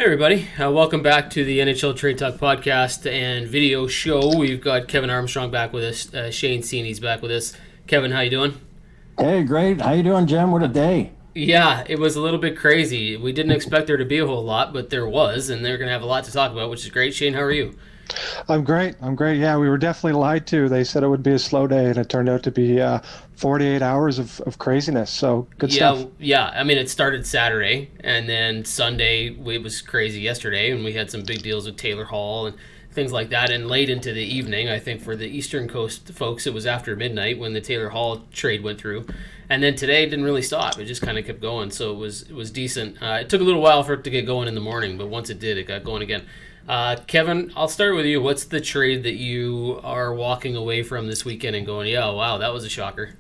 Hey everybody, welcome back to the NHL Trade Talk podcast and video show. We've got Kevin Armstrong back with us, Shane Seeney's back with us. Kevin, how you doing? Hey, great. How you doing, Jim? What a day. Yeah, it was a little bit crazy. We didn't expect there to be a whole lot, but there was, and they're going to have a lot to talk about, which is great. Shane, how are you? I'm great. I'm great. Yeah, we were definitely lied to. They said it would be a slow day, and it turned out to be 48 hours of craziness. So good stuff. Yeah. I mean, it started Saturday, and then Sunday it was crazy yesterday, and we had some big deals with Taylor Hall and things like that. And late into the evening, I think for the Eastern Coast folks, it was after midnight when the Taylor Hall trade went through. And then today it didn't really stop. It just kind of kept going. So it was decent. It took a little while for it to get going in the morning, but once it did, it got going again. Kevin, I'll start with you. What's the trade that you are walking away from this weekend and going, yeah, wow, that was a shocker?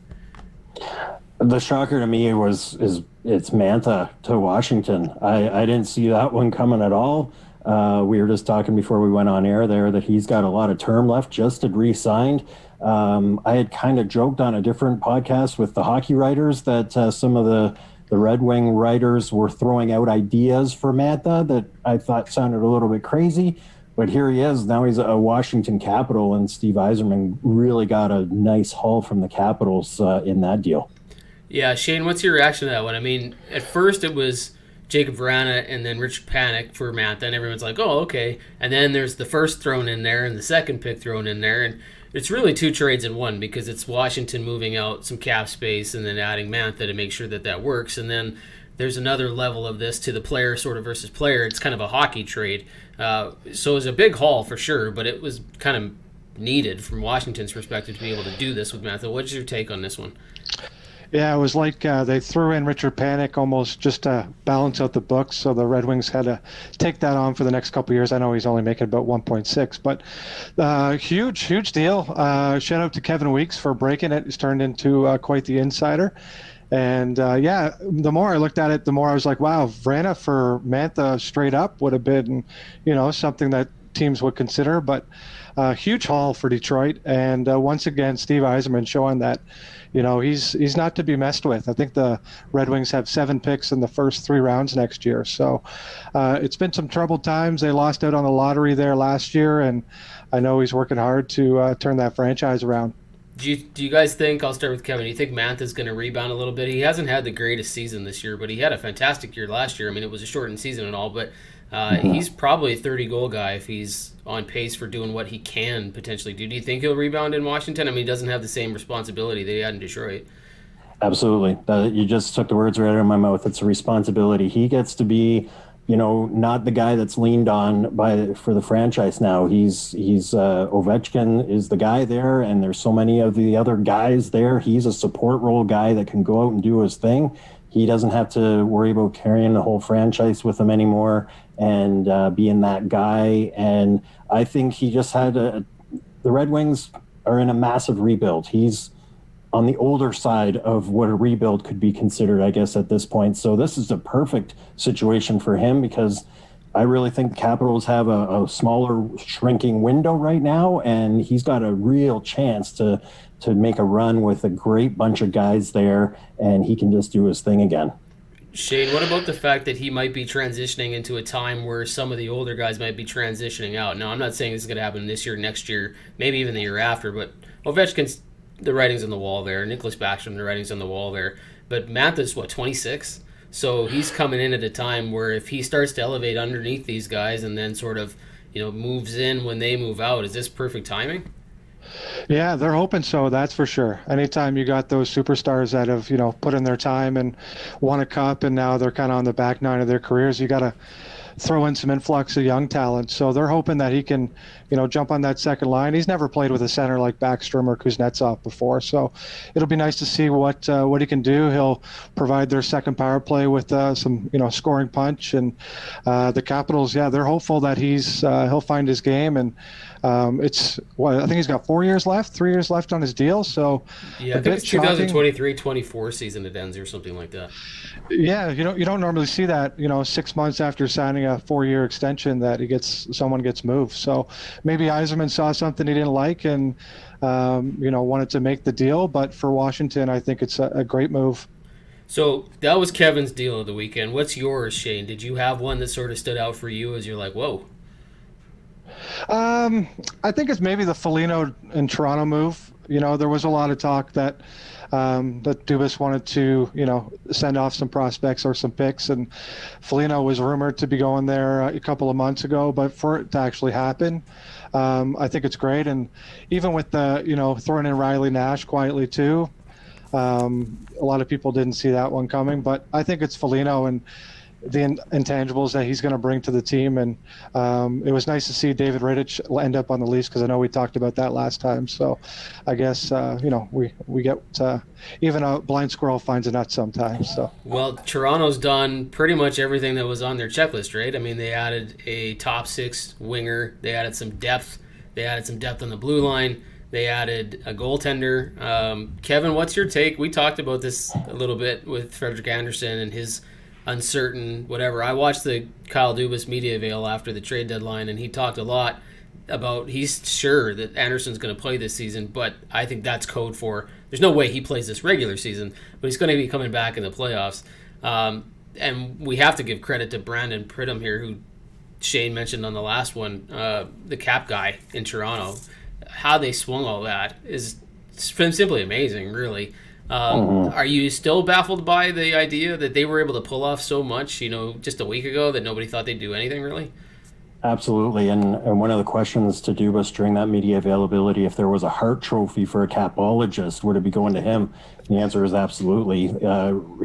The shocker to me it's Mantha to Washington. I didn't see that one coming at all. We were just talking before we went on air there that he's got a lot of term left, just had re-signed. I had kind of joked on a different podcast with the hockey writers that some of the Red Wing writers were throwing out ideas for Mantha that I thought sounded a little bit crazy. But here he is. Now he's a Washington Capital, and Steve Yzerman really got a nice haul from the Capitals in that deal. Yeah, Shane, what's your reaction to that one? I mean, at first it was Jacob Vrana and then Richard Panik for Mantha, and everyone's like, oh, okay. And then there's the first thrown in there and the second pick thrown in there, and it's really two trades in one because it's Washington moving out some cap space and then adding Mantha to make sure that that works. And then there's another level of this to the player sort of versus player. It's kind of a hockey trade. So it was a big haul for sure, but it was kind of needed from Washington's perspective to be able to do this with Mantha. What's your take on this one? Yeah, it was like they threw in Richard Panik almost just to balance out the books. So the Red Wings had to take that on for the next couple of years. I know he's only making about 1.6, but huge deal. Shout out to Kevin Weeks for breaking it. He's turned into quite the insider. And the more I looked at it, the more I was like, wow, Vrana for Mantha straight up would have been, something that teams would consider. But huge haul for Detroit. And once again, Steve Yzerman showing that, he's not to be messed with. I think the Red Wings have 7 picks in the first 3 rounds next year. So it's been some troubled times. They lost out on the lottery there last year, and I know he's working hard to turn that franchise around. Do you guys think, I'll start with Kevin, do you think Mantha's going to rebound a little bit? He hasn't had the greatest season this year, but he had a fantastic year last year. I mean, it was a shortened season and all, but he's probably a 30-goal guy if he's on pace for doing what he can potentially do. Do you think he'll rebound in Washington? I mean, he doesn't have the same responsibility that he had in Detroit. Absolutely. You just took the words right out of my mouth. It's a responsibility. He gets to be, not the guy that's leaned on for the franchise now. He's Ovechkin is the guy there, and there's so many of the other guys there. He's a support role guy that can go out and do his thing. He doesn't have to worry about carrying the whole franchise with him anymore and being that guy. And I think he just had the Red Wings are in a massive rebuild. He's on the older side of what a rebuild could be considered, I guess, at this point. So this is a perfect situation for him because I really think the Capitals have a smaller, shrinking window right now, and he's got a real chance to make a run with a great bunch of guys there, and he can just do his thing again. Shane, what about the fact that he might be transitioning into a time where some of the older guys might be transitioning out? Now, I'm not saying this is going to happen this year, next year, maybe even the year after, but Ovechkin's the writing's on the wall there. Nicholas Backstrom, the writing's on the wall there. But Mantha's, 26? So he's coming in at a time where if he starts to elevate underneath these guys and then sort of, moves in when they move out, is this perfect timing? Yeah, they're hoping so. That's for sure. Anytime you got those superstars that have, put in their time and won a cup and now they're kind of on the back nine of their careers, you got to throw in some influx of young talent. So they're hoping that he can, jump on that second line. He's never played with a center like Backstrom or Kuznetsov before, so it'll be nice to see what he can do. He'll provide their second power play with some, scoring punch. And the Capitals, they're hopeful that he'll find his game. And I think he's got 4 years left, 3 years left on his deal. So yeah, I think it's 2023-24 season it ends or something like that. Yeah, you don't normally see that, 6 months after signing a 4-year extension that someone gets moved. So maybe Yzerman saw something he didn't like and wanted to make the deal. But for Washington, I think it's a great move. So that was Kevin's deal of the weekend. What's yours, Shane? Did you have one that sort of stood out for you as you're like, whoa? I think it's maybe the Foligno and Toronto move. There was a lot of talk that that Dubas wanted to, send off some prospects or some picks, and Foligno was rumored to be going there a couple of months ago. But for it to actually happen, I think it's great. And even with the, throwing in Riley Nash quietly too, a lot of people didn't see that one coming. But I think it's Foligno and the intangibles that he's going to bring to the team. And it was nice to see David Rittich end up on the Leafs, because I know we talked about that last time. So I guess, we get even a blind squirrel finds a nut sometimes. So. Well, Toronto's done pretty much everything that was on their checklist, right? I mean, they added a top six winger. They added some depth. They added some depth on the blue line. They added a goaltender. Kevin, what's your take? We talked about this a little bit with Frederik Andersen and his uncertain whatever. I watched the Kyle Dubas media avail after the trade deadline, and he talked a lot about he's sure that Anderson's going to play this season, but I think that's code for there's no way he plays this regular season, but he's going to be coming back in the playoffs. And we have to give credit to Brandon Pridham here, who Shane mentioned on the last one, the cap guy in Toronto. How they swung all that is simply amazing, really. Are you still baffled by the idea that they were able to pull off so much, just a week ago, that nobody thought they'd do anything, really? Absolutely. And one of the questions to Dubas during that media availability, if there was a Hart Trophy for a capologist, would it be going to him? The answer is absolutely.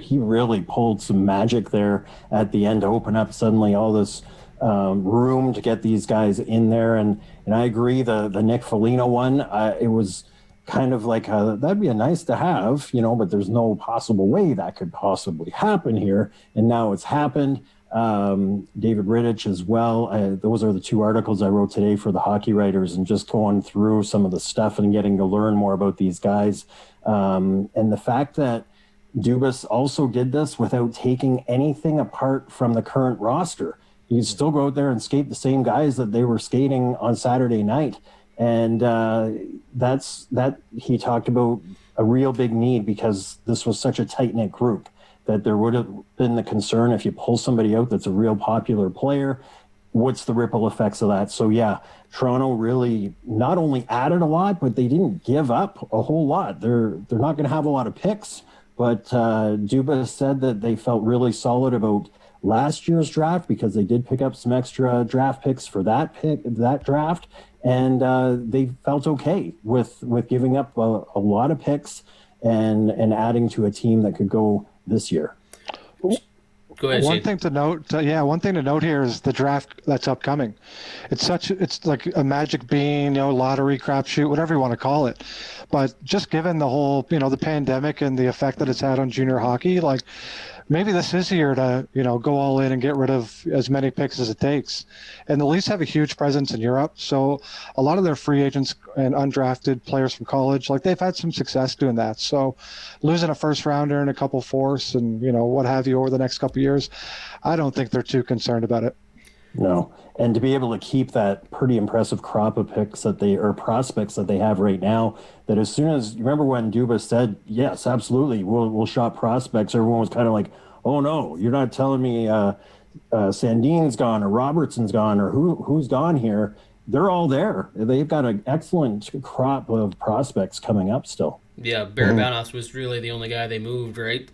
He really pulled some magic there at the end to open up suddenly all this room to get these guys in there. And I agree, the Nick Foligno one, it was kind of like, that'd be a nice to have, but there's no possible way that could possibly happen here. And now it's happened. David Rittich as well. Those are the two articles I wrote today for the Hockey Writers, and just going through some of the stuff and getting to learn more about these guys. And the fact that Dubas also did this without taking anything apart from the current roster. You still go out there and skate the same guys that they were skating on Saturday night. And that he talked about a real big need, because this was such a tight-knit group, that there would have been the concern if you pull somebody out that's a real popular player, what's the ripple effects of that? So yeah, Toronto really not only added a lot, but they didn't give up a whole lot. They're not going to have a lot of picks, but Dubas said that they felt really solid about last year's draft, because they did pick up some extra draft picks for that draft. And they felt okay with giving up a lot of picks and adding to a team that could go this year. Go ahead, one Shane. thing to note here is the draft that's upcoming. It's like a magic bean, lottery, crapshoot, whatever you want to call it. But just given the whole, the pandemic and the effect that it's had on junior hockey, like, maybe this is the year to, go all in and get rid of as many picks as it takes. And the Leafs have a huge presence in Europe. So a lot of their free agents and undrafted players from college, like, they've had some success doing that. So losing a first rounder and a couple fourths and, what have you over the next couple of years, I don't think they're too concerned about it. No. And to be able to keep that pretty impressive crop of picks or prospects that they have right now, that as soon as, you remember when Dubas said, yes, absolutely, we'll shop prospects, everyone was kind of like, oh no, you're not telling me Sandin's gone or Robertson's gone or who's gone here. They're all there. They've got an excellent crop of prospects coming up still. Yeah, Barabanov was really the only guy they moved, right?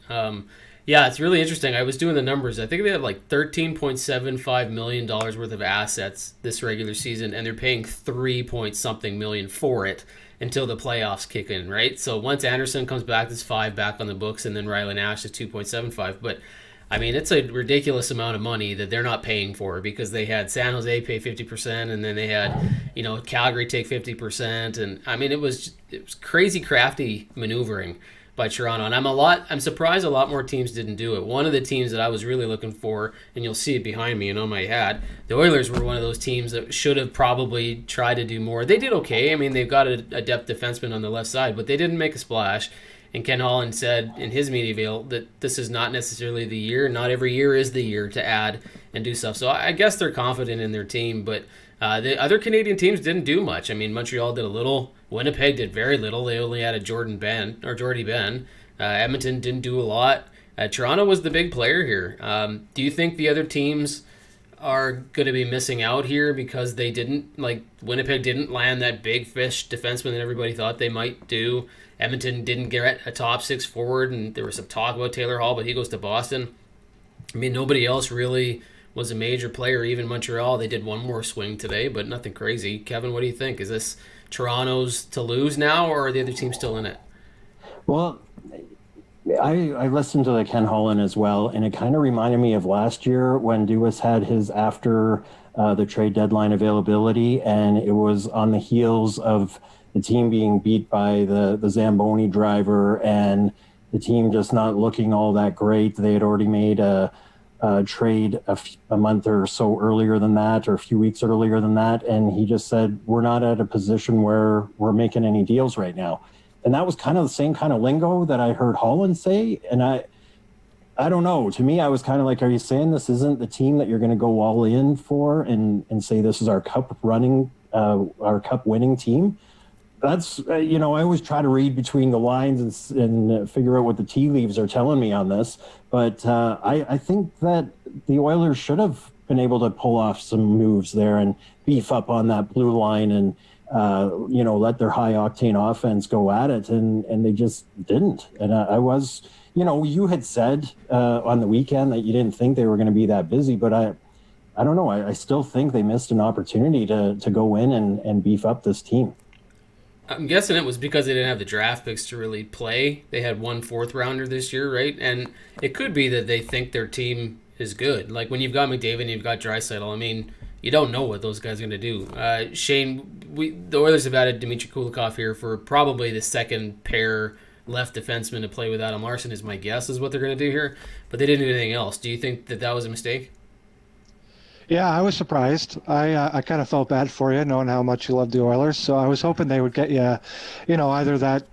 Yeah, it's really interesting. I was doing the numbers. I think they had like $13.75 million worth of assets this regular season, and they're paying 3-point-something million for it until the playoffs kick in, right? So once Anderson comes back, there's 5 back on the books, and then Riley Nash is 2.75. But I mean, it's a ridiculous amount of money that they're not paying for, because they had San Jose pay 50%, and then they had, Calgary take 50%, and I mean, it was crazy crafty maneuvering by Toronto, and I'm surprised a lot more teams didn't do it. One of the teams that I was really looking for, and you'll see it behind me and on my hat, the Oilers were one of those teams that should have probably tried to do more. They did okay. I mean, they've got a depth defenseman on the left side, but they didn't make a splash. And Ken Holland said in his media avail that this is not necessarily the year. Not every year is the year to add and do stuff. So I guess they're confident in their team, but the other Canadian teams didn't do much. I mean, Montreal did a little. Winnipeg did very little. They only had a Jordy Ben. Edmonton didn't do a lot. Toronto was the big player here. Do you think the other teams are going to be missing out here because they didn't, like Winnipeg didn't land that big fish defenseman that everybody thought they might do? Edmonton didn't get a top six forward, and there was some talk about Taylor Hall, but he goes to Boston. I mean, nobody else really was a major player. Even Montreal, they did one more swing today, but nothing crazy. Kevin, what do you think? Is this Toronto's to lose now, or are the other teams still in it? Well, I listened to the Ken Holland as well, and it kind of reminded me of last year when Duas had his after the trade deadline availability, and it was on the heels of the team being beat by the Zamboni driver and the team just not looking all that great. They had already made a trade a month or so earlier than that, or a few weeks earlier than that, and he just said, we're not at a position where we're making any deals right now. And that was kind of the same kind of lingo that I heard Holland say. And I don't know. To me, I was kind of like, are you saying this isn't the team that you're going to go all in for and say this is our cup winning team? That's, I always try to read between the lines and figure out what the tea leaves are telling me on this. But I think that the Oilers should have been able to pull off some moves there and beef up on that blue line and, let their high octane offense go at it, and they just didn't. And I was, you had said on the weekend that you didn't think they were going to be that busy, but I don't know. I still think they missed an opportunity to go in and beef up this team. I'm guessing it was because they didn't have the draft picks to really play. They had one fourth rounder this year, right? And it could be that they think their team is good. Like when you've got McDavid and you've got Draisaitl, I mean, you don't know what those guys are going to do. Shane, the Oilers have added Dmitry Kulikov here for probably the second pair left defenseman to play with Adam Larson, is my guess, is what they're going to do here. But they didn't do anything else. Do you think that was a mistake? Yeah, I was surprised. I kind of felt bad for you, knowing how much you love the Oilers. So I was hoping they would get you, either that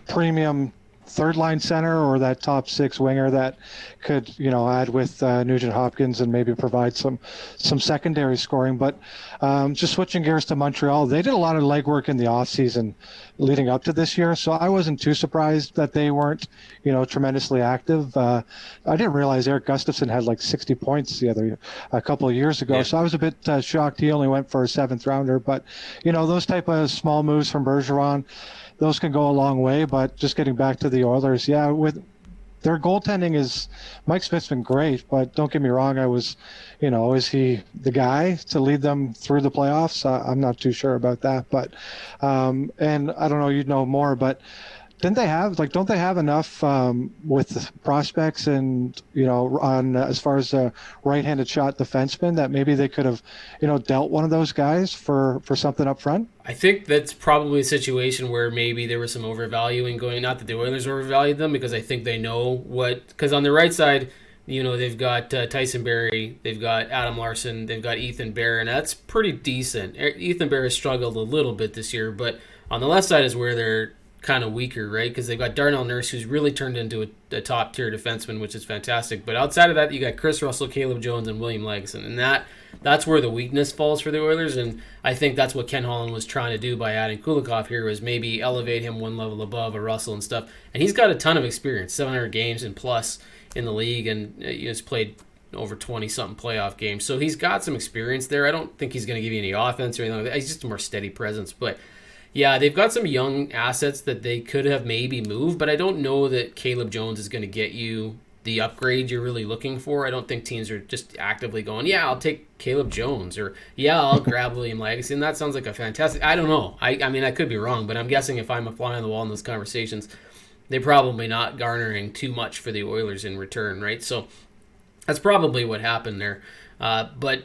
premium third line center or that top six winger that could, add with Nugent Hopkins and maybe provide some secondary scoring. But just switching gears to Montreal, they did a lot of legwork in the offseason leading up to this year. So I wasn't too surprised that they weren't, tremendously active. I didn't realize Eric Gustafsson had like 60 points a couple of years ago. Yeah. So I was a bit shocked he only went for a seventh rounder. But, those type of small moves from Bergeron, those can go a long way. But just getting back to the Oilers, yeah, with their goaltending Mike Smith's been great, but don't get me wrong, I was, is he the guy to lead them through the playoffs? I'm not too sure about that, but, and I don't know, you'd know more, but don't they have enough with prospects and, on as far as a right-handed shot defenseman that maybe they could have, dealt one of those guys for something up front? I think that's probably a situation where maybe there was some overvaluing going, not that the Oilers overvalued them, because I think they know because on the right side, they've got Tyson Barrie, they've got Adam Larson, they've got Ethan Bear, and that's pretty decent. Ethan Bear has struggled a little bit this year, but on the left side is where they're kind of weaker, right? Because they've got Darnell Nurse, who's really turned into a top-tier defenseman, which is fantastic. But outside of that, you got Chris Russell, Caleb Jones, and William Lagesson. And that's where the weakness falls for the Oilers. And I think that's what Ken Holland was trying to do by adding Kulikov here, was maybe elevate him one level above a Russell and stuff. And he's got a ton of experience, 700 games and plus in the league, and he's played over 20-something playoff games. So he's got some experience there. I don't think he's going to give you any offense or anything like that. He's just a more steady presence. But yeah, they've got some young assets that they could have maybe moved, but I don't know that Caleb Jones is going to get you the upgrade you're really looking for. I don't think teams are just actively going, yeah, I'll take Caleb Jones, or yeah, I'll grab William Lagesson. And that sounds like a fantastic... I don't know. I mean, I could be wrong, but I'm guessing if I'm a fly on the wall in those conversations, they're probably not garnering too much for the Oilers in return, right? So that's probably what happened there. But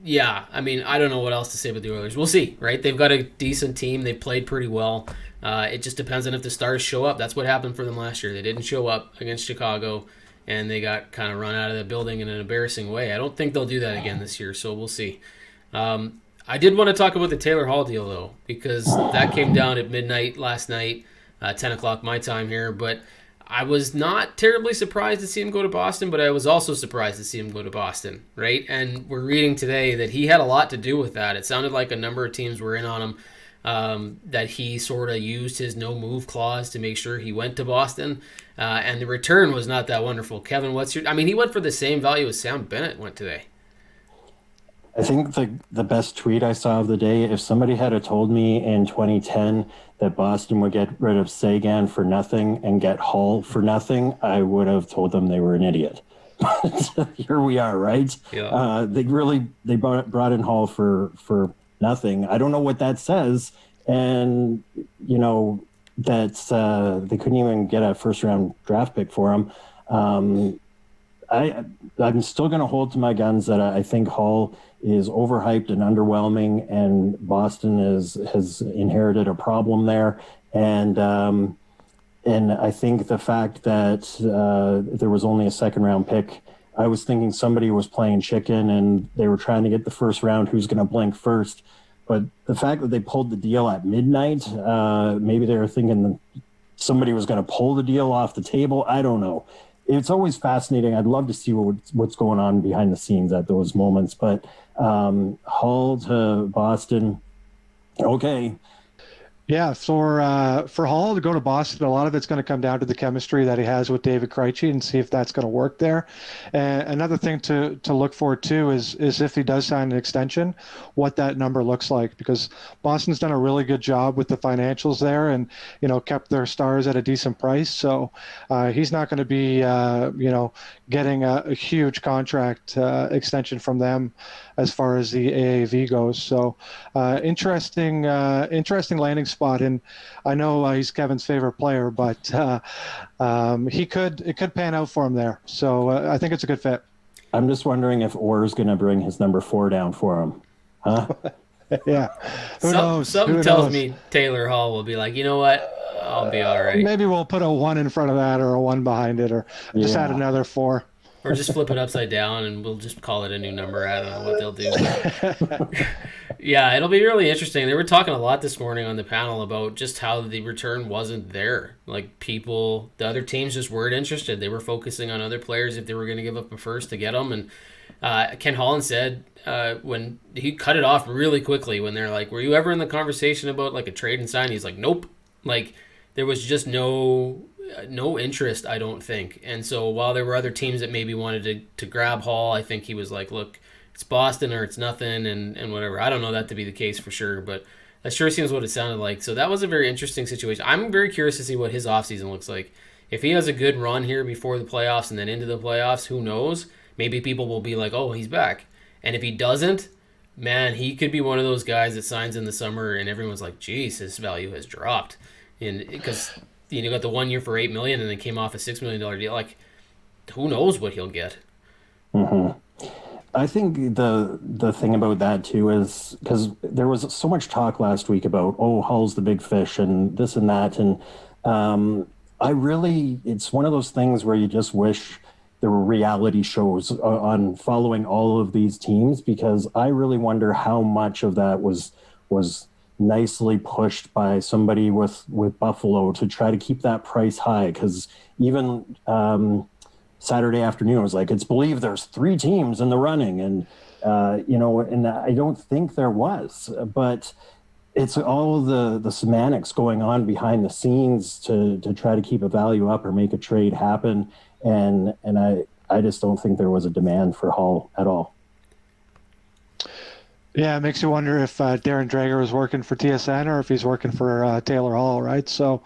yeah, I mean, I don't know what else to say about the Oilers. We'll see, right? They've got a decent team. They played pretty well. It just depends on if the Stars show up. That's what happened for them last year. They didn't show up against Chicago, and they got kind of run out of the building in an embarrassing way. I don't think they'll do that again this year, so we'll see. I did want to talk about the Taylor Hall deal, though, because that came down at midnight last night, 10 o'clock my time here, but I was not terribly surprised to see him go to Boston, but I was also surprised to see him go to Boston, right? And we're reading today that he had a lot to do with that. It sounded like a number of teams were in on him. that he sort of used his no move clause to make sure he went to Boston. And the return was not that wonderful. Kevin, he went for the same value as Sam Bennett went today. I think the best tweet I saw of the day, if somebody had told me in 2010 that Boston would get rid of Sagan for nothing and get Hall for nothing, I would have told them they were an idiot. But here we are, right? Yeah. They brought in Hall for nothing. I don't know what that says. And, that they couldn't even get a first round draft pick for him. I'm still going to hold to my guns that I think Hall is overhyped and underwhelming, and Boston has inherited a problem there. And I think the fact that there was only a second round pick, I was thinking somebody was playing chicken and they were trying to get the first round, who's going to blink first. But the fact that they pulled the deal at midnight, maybe they were thinking that somebody was going to pull the deal off the table. I don't know. It's always fascinating. I'd love to see what's going on behind the scenes at those moments. But Hull to Boston, okay. Yeah, for Hall to go to Boston, a lot of it's going to come down to the chemistry that he has with David Krejci and see if that's going to work there. And another thing to look for too is if he does sign an extension, what that number looks like, because Boston's done a really good job with the financials there and kept their stars at a decent price. So he's not going to be getting a huge contract extension from them as far as the AAV goes. So interesting landing spot. And I know he's Kevin's favorite player, but it could pan out for him there. So I think it's a good fit. I'm just wondering if Orr's going to bring his number 4 down for him. Huh? Yeah. Who knows? Something tells me Taylor Hall will be like, you know what? I'll be all right. Maybe we'll put a 1 in front of that or a 1 behind it or just add another 4. Or just flip it upside down and we'll just call it a new number. I don't know what they'll do. Yeah, it'll be really interesting. They were talking a lot this morning on the panel about just how the return wasn't there. Like the other teams just weren't interested. They were focusing on other players if they were going to give up a first to get them. And Ken Holland said when he cut it off really quickly when they're like, were you ever in the conversation about like a trade and sign? He's like, nope. Like there was just no interest, I don't think. And so while there were other teams that maybe wanted to grab Hall, I think he was like, look, it's Boston or it's nothing and whatever. I don't know that to be the case for sure, but that sure seems what it sounded like. So that was a very interesting situation. I'm very curious to see what his offseason looks like. If he has a good run here before the playoffs and then into the playoffs, who knows? Maybe people will be like, oh, he's back. And if he doesn't, man, he could be one of those guys that signs in the summer and everyone's like, geez, his value has dropped. Because you got the 1 year for $8 million and then came off a $6 million deal. Like, who knows what he'll get? Mm-hmm. I think the thing about that too is because there was so much talk last week about Hull's the big fish and this and that, and it's one of those things where you just wish there were reality shows on following all of these teams, because I really wonder how much of that was nicely pushed by somebody with Buffalo to try to keep that price high. Because even Saturday afternoon, it was like, it's believed there's 3 teams in the running. And, and I don't think there was, but it's all the semantics going on behind the scenes to try to keep a value up or make a trade happen. And I just don't think there was a demand for Hall at all. Yeah, it makes you wonder if Darren Dreger was working for TSN or if he's working for Taylor Hall, right? So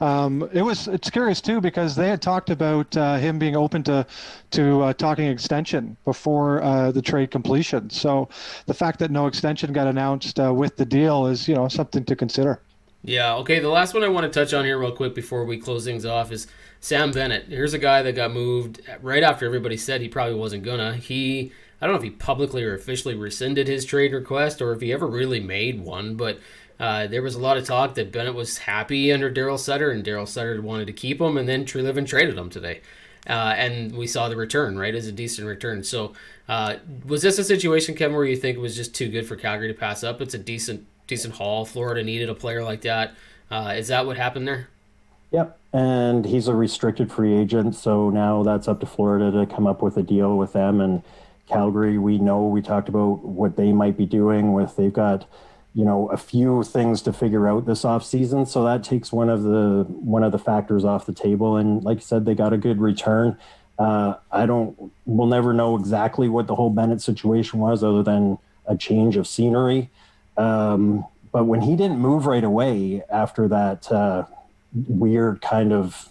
it's curious too, because they had talked about him being open to talking extension before the trade completion. So the fact that no extension got announced with the deal is something to consider. Yeah, okay, the last one I want to touch on here real quick before we close things off is Sam Bennett. Here's a guy that got moved right after everybody said he probably wasn't gonna. I don't know if he publicly or officially rescinded his trade request or if he ever really made one, but there was a lot of talk that Bennett was happy under Daryl Sutter, and Daryl Sutter wanted to keep him, and then Treliving traded him today. And we saw the return, right, as a decent return. So was this a situation, Kevin, where you think it was just too good for Calgary to pass up? It's a decent haul. Florida needed a player like that. Is that what happened there? Yep, and he's a restricted free agent, so now that's up to Florida to come up with a deal with them. And Calgary, we talked about what they might be doing they've got a few things to figure out this offseason. So that takes one of the factors off the table. And like you said, they got a good return. We'll never know exactly what the whole Bennett situation was other than a change of scenery. But when he didn't move right away after that weird kind of,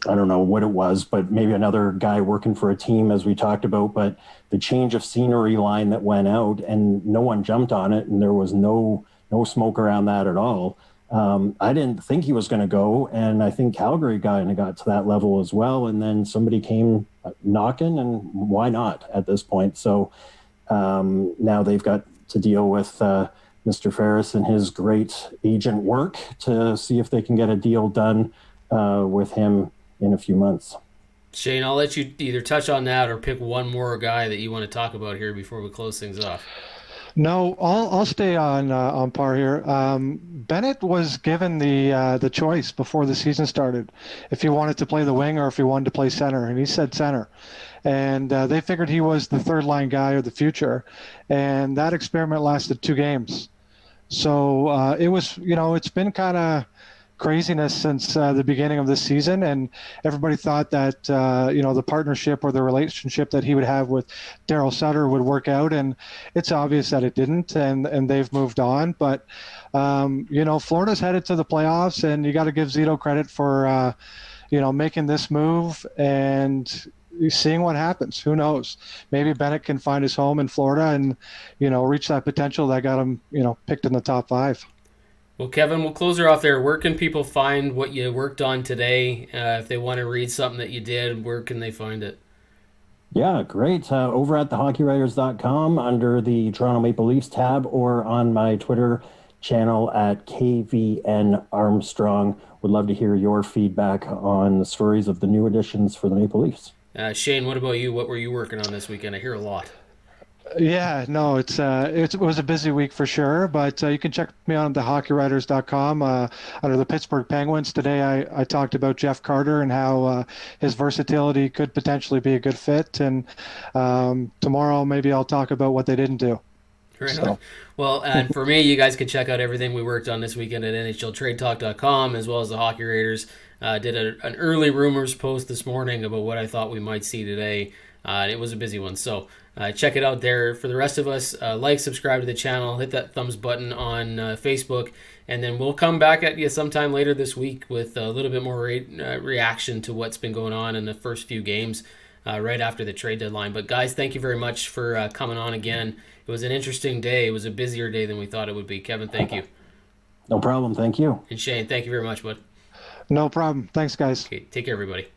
I don't know what it was, but maybe another guy working for a team, as we talked about, but the change of scenery line that went out and no one jumped on it, and there was no smoke around that at all. I didn't think he was going to go, and I think Calgary got to that level as well, and then somebody came knocking, and why not at this point? So now they've got to deal with Mr. Ferris and his great agent work to see if they can get a deal done with him in a few months. Shane, I'll let you either touch on that or pick one more guy that you want to talk about here before we close things off. No, I'll stay on par here. Bennett was given the choice before the season started if he wanted to play the wing or if he wanted to play center, and he said center. And they figured he was the third line guy of the future, and that experiment lasted 2 games. So it was, it's been kind of craziness since the beginning of this season, and everybody thought that the partnership or the relationship that he would have with Daryl Sutter would work out, and it's obvious that it didn't, and they've moved on. But Florida's headed to the playoffs, and you got to give Zito credit for making this move and seeing what happens. Who knows? Maybe Bennett can find his home in Florida and reach that potential that got him picked in the top 5. Well, Kevin, we'll close her off there. Where can people find what you worked on today? If they want to read something that you did, where can they find it? Yeah, great. Over at thehockeywriters.com under the Toronto Maple Leafs tab, or on my Twitter channel at KVN Armstrong. Would love to hear your feedback on the stories of the new additions for the Maple Leafs. Shane, what about you? What were you working on this weekend? I hear a lot. Yeah, no, it was a busy week for sure, but you can check me on thehockeywriters.com under the Pittsburgh Penguins. Today I talked about Jeff Carter and how his versatility could potentially be a good fit, and tomorrow maybe I'll talk about what they didn't do. Right on. Well, and for me, you guys can check out everything we worked on this weekend at NHLTradeTalk.com, as well as the Hockey Raiders. Did an early rumors post this morning about what I thought we might see today. It was a busy one, so check it out there. For the rest of us, like, subscribe to the channel, hit that thumbs button on Facebook, and then we'll come back at you sometime later this week with a little bit more reaction to what's been going on in the first few games right after the trade deadline. But guys, thank you very much for coming on again. It was an interesting day. It was a busier day than we thought it would be. Kevin, thank you. No problem. Thank you. And Shane, thank you very much, bud. No problem. Thanks, guys. Okay, take care, everybody.